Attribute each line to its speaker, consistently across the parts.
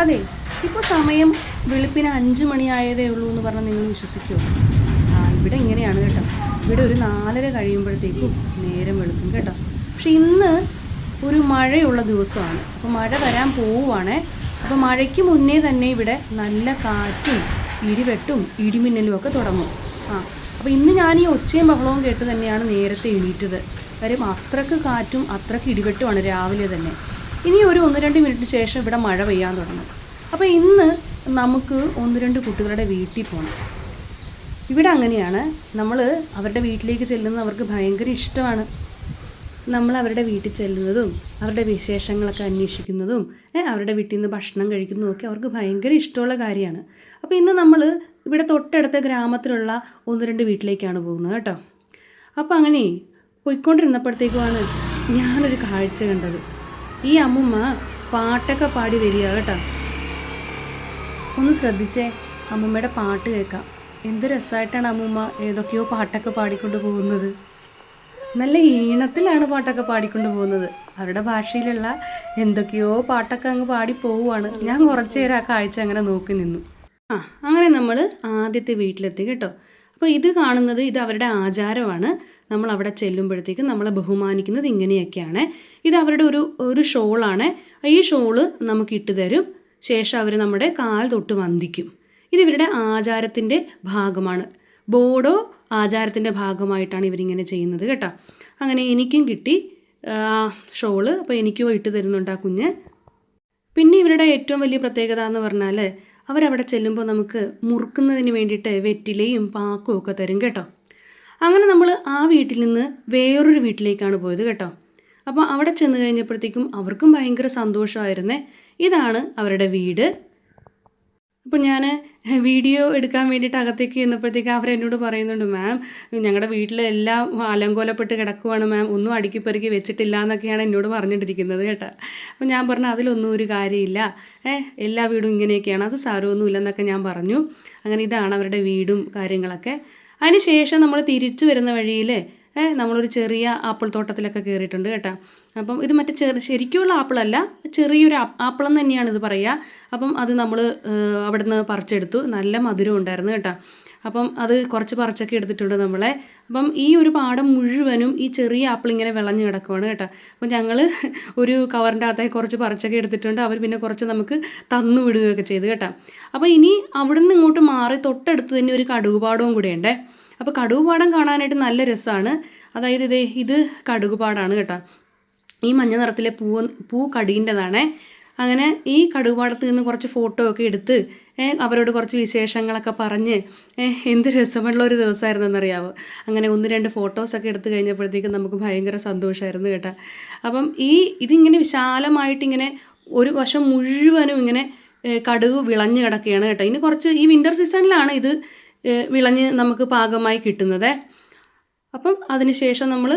Speaker 1: അതെ, ഇപ്പോൾ സമയം വെളുപ്പിന് 5 മണിയായതേ ഉള്ളൂ എന്ന് പറഞ്ഞാൽ നിങ്ങൾ വിശ്വസിക്കുമോ? ഇവിടെ ഇങ്ങനെയാണ് കേട്ടോ. ഇവിടെ ഒരു 4:30 കഴിയുമ്പോഴത്തേക്കും നേരം വെളുക്കും കേട്ടോ. പക്ഷെ ഇന്ന് ഒരു മഴയുള്ള ദിവസമാണ്. അപ്പോൾ മഴ വരാൻ പോവുകയാണേ. അപ്പോൾ മഴയ്ക്ക് മുന്നേ തന്നെ ഇവിടെ നല്ല കാറ്റും ഇടിവെട്ടും ഇടിമിന്നലും ഒക്കെ തുടങ്ങും. അപ്പോൾ ഇന്ന് ഞാൻ ഈ ഒച്ചയും ബഹളവും കേട്ട് തന്നെയാണ് നേരത്തെ എണീറ്റത്. കാര്യം അത്രയ്ക്ക് കാറ്റും അത്രയ്ക്ക് ഇടിവെട്ടുമാണ് രാവിലെ തന്നെ. ഇനി ഒരു 1-2 മിനിറ്റിന് ശേഷം ഇവിടെ മഴ പെയ്യാൻ തുടങ്ങും. അപ്പോൾ ഇന്ന് നമുക്ക് 1-2 കുട്ടികളുടെ വീട്ടിൽ പോകണം. ഇവിടെ അങ്ങനെയാണ്, നമ്മൾ അവരുടെ വീട്ടിലേക്ക് ചെല്ലുന്നത് അവർക്ക് ഭയങ്കര ഇഷ്ടമാണ്. നമ്മൾ അവരുടെ വീട്ടിൽ ചെല്ലുന്നതും അവരുടെ വിശേഷങ്ങളൊക്കെ അന്വേഷിക്കുന്നതും അവരുടെ വീട്ടിൽ നിന്ന് ഭക്ഷണം കഴിക്കുന്നതും ഒക്കെ അവർക്ക് ഭയങ്കര ഇഷ്ടമുള്ള കാര്യമാണ്. അപ്പോൾ ഇന്ന് നമ്മൾ ഇവിടെ തൊട്ടടുത്ത ഗ്രാമത്തിലുള്ള 1-2 വീട്ടിലേക്കാണ് പോകുന്നത് കേട്ടോ. അപ്പോൾ അങ്ങനെ പോയിക്കൊണ്ടിരുന്നപ്പോഴത്തേക്കുമാണ് ഞാനൊരു കാഴ്ച കണ്ടത്. ഈ അമ്മുമ്മ പാട്ടൊക്കെ പാടി വരിക കേട്ടോ. ഒന്ന് ശ്രദ്ധിച്ചേ, അമ്മുമ്മയുടെ പാട്ട് കേൾക്കാം. എന്ത് രസമായിട്ടാണ് അമ്മുമ്മ ഏതൊക്കെയോ പാട്ടൊക്കെ പാടിക്കൊണ്ട് പോകുന്നത്. നല്ല ഈണത്തിലാണ് പാട്ടൊക്കെ പാടിക്കൊണ്ട് പോകുന്നത്. അവരുടെ ഭാഷയിലുള്ള എന്തൊക്കെയോ പാട്ടൊക്കെ അങ്ങ് പാടി പോവുകയാണ്. ഞാൻ കുറച്ച് നേരം ആ കാഴ്ച അങ്ങനെ നോക്കി നിന്നു. അങ്ങനെ നമ്മൾ ആദ്യത്തെ വീട്ടിലെത്തി കേട്ടോ. അപ്പോൾ ഇത് കാണുന്നത് ഇത് അവരുടെ ആചാരമാണ്. നമ്മൾ അവിടെ ചെല്ലുമ്പോഴത്തേക്കും നമ്മളെ ബഹുമാനിക്കുന്നത് ഇങ്ങനെയൊക്കെയാണ്. ഇത് അവരുടെ ഒരു ഷോളാണ്. ഈ ഷോള് നമുക്ക് ഇട്ട് തരും. ശേഷം അവർ നമ്മുടെ കാൽ തൊട്ട് വന്ദിക്കും. ഇത് ഇവരുടെ ആചാരത്തിൻ്റെ ഭാഗമാണ്. ബോഡോ ആചാരത്തിൻ്റെ ഭാഗമായിട്ടാണ് ഇവരിങ്ങനെ ചെയ്യുന്നത് കേട്ടോ. അങ്ങനെ എനിക്കും കിട്ടി ഷോള്. അപ്പോൾ എനിക്കും ഇട്ട് തരുന്നുണ്ട് ആ കുഞ്ഞ്. പിന്നെ ഇവരുടെ ഏറ്റവും വലിയ പ്രത്യേകത എന്ന് പറഞ്ഞാൽ അവരവിടെ ചെല്ലുമ്പോൾ നമുക്ക് മുറുക്കുന്നതിന് വേണ്ടിയിട്ട് വെറ്റിലയും പാക്കും ഒക്കെ തരും കേട്ടോ. അങ്ങനെ നമ്മൾ ആ വീട്ടിൽ നിന്ന് വേറൊരു വീട്ടിലേക്കാണ് പോയത് കേട്ടോ. അപ്പോൾ അവിടെ ചെന്ന് കഴിഞ്ഞപ്പോഴത്തേക്കും അവർക്കും ഭയങ്കര സന്തോഷമായിരുന്നേ. ഇതാണ് അവരുടെ വീട്. അപ്പോൾ ഞാൻ വീഡിയോ എടുക്കാൻ വേണ്ടിയിട്ട് അകത്തേക്ക് ചെന്നപ്പോഴത്തേക്ക് അവരെന്നോട് പറയുന്നുണ്ട്, മാം ഞങ്ങളുടെ വീട്ടിലെല്ലാം അലങ്കോലപ്പെട്ട് കിടക്കുവാണ് മാം, ഒന്നും അടുക്കി പെറുക്കി വെച്ചിട്ടില്ല എന്നൊക്കെയാണ് എന്നോട് പറഞ്ഞിട്ടിരിക്കുന്നത് കേട്ടോ. അപ്പോൾ ഞാൻ പറഞ്ഞു അതിലൊന്നും ഒരു കാര്യമില്ല, എല്ലാ വീടും ഇങ്ങനെയൊക്കെയാണ്, അത് സാരമൊന്നുമില്ല എന്നൊക്കെ ഞാൻ പറഞ്ഞു. അങ്ങനെ ഇതാണ് അവരുടെ വീടും കാര്യങ്ങളൊക്കെ. അതിന് ശേഷം നമ്മൾ തിരിച്ചു വരുന്ന വഴിയിൽ നമ്മളൊരു ചെറിയ ആപ്പിൾ തോട്ടത്തിലൊക്കെ കയറിയിട്ടുണ്ട് കേട്ടോ. അപ്പം ഇത് മറ്റേ ശരിക്കുള്ള ആപ്പിളല്ല, ചെറിയൊരു ആപ്പിളെന്ന് തന്നെയാണ് ഇത് പറയുക. അപ്പം അത് നമ്മൾ അവിടെ നിന്ന് പറിച്ചെടുത്തു. നല്ല മധുരം ഉണ്ടായിരുന്നു കേട്ടോ. അപ്പം അത് കുറച്ച് പറിച്ചൊക്കെ എടുത്തിട്ടുണ്ട് നമ്മളെ. അപ്പം ഈ ഒരു പാടം മുഴുവനും ഈ ചെറിയ ആപ്പിൾ ഇങ്ങനെ വിളഞ്ഞു കിടക്കുവാണ് കേട്ടോ. അപ്പം ഞങ്ങൾ ഒരു കവറിൻ്റെ അകത്തായി കുറച്ച് പറിച്ചൊക്കെ എടുത്തിട്ടുണ്ട്. അവർ പിന്നെ കുറച്ച് നമുക്ക് തന്നു വിടുകയൊക്കെ ചെയ്തു കേട്ടോ. അപ്പോൾ ഇനി അവിടെ നിന്ന് ഇങ്ങോട്ട് മാറി തൊട്ടടുത്ത് തന്നെ ഒരു കടുകുപാടവും കൂടെ ഉണ്ടേ. അപ്പോൾ കടുകുപാടം കാണാനായിട്ട് നല്ല രസമാണ്. അതായത് ഇത് കടുകുപാടാണ് കേട്ടോ. ഈ മഞ്ഞ നിറത്തിലെ പൂ കടീൻ്റെതാണേ. അങ്ങനെ ഈ കടുകുപാടത്ത് നിന്ന് കുറച്ച് ഫോട്ടോ ഒക്കെ എടുത്ത് അവരോട് കുറച്ച് വിശേഷങ്ങളൊക്കെ പറഞ്ഞ് എന്ത് രസമുള്ള ഒരു ദിവസമായിരുന്നെന്നറിയാമോ. അങ്ങനെ 1-2 ഫോട്ടോസൊക്കെ എടുത്ത് കഴിഞ്ഞപ്പോഴത്തേക്കും നമുക്ക് ഭയങ്കര സന്തോഷമായിരുന്നു കേട്ടോ. അപ്പം ഇതിങ്ങനെ വിശാലമായിട്ടിങ്ങനെ ഒരു വശം മുഴുവനും ഇങ്ങനെ കടുക് വിളഞ്ഞ് കിടക്കുകയാണ് കേട്ടോ. ഇനി കുറച്ച് ഈ വിൻ്റർ സീസണിലാണ് ഇത് വിളഞ്ഞ് നമുക്ക് പാകമായി കിട്ടുന്നത്. അപ്പം അതിന് ശേഷം നമ്മൾ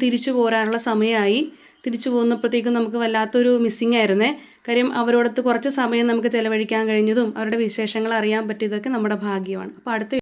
Speaker 1: തിരിച്ചു പോരാനുള്ള സമയമായി. തിരിച്ചു പോകുന്നപ്പോഴത്തേക്കും നമുക്ക് വല്ലാത്തൊരു മിസ്സിങ് ആയിരുന്നേ. കാര്യം അവരോടത്ത് കുറച്ച് സമയം നമുക്ക് ചിലവഴിക്കാൻ കഴിഞ്ഞതും അവരുടെ വിശേഷങ്ങൾ അറിയാൻ പറ്റിയതൊക്കെ നമ്മുടെ ഭാഗ്യമാണ്. അപ്പോൾ അടുത്ത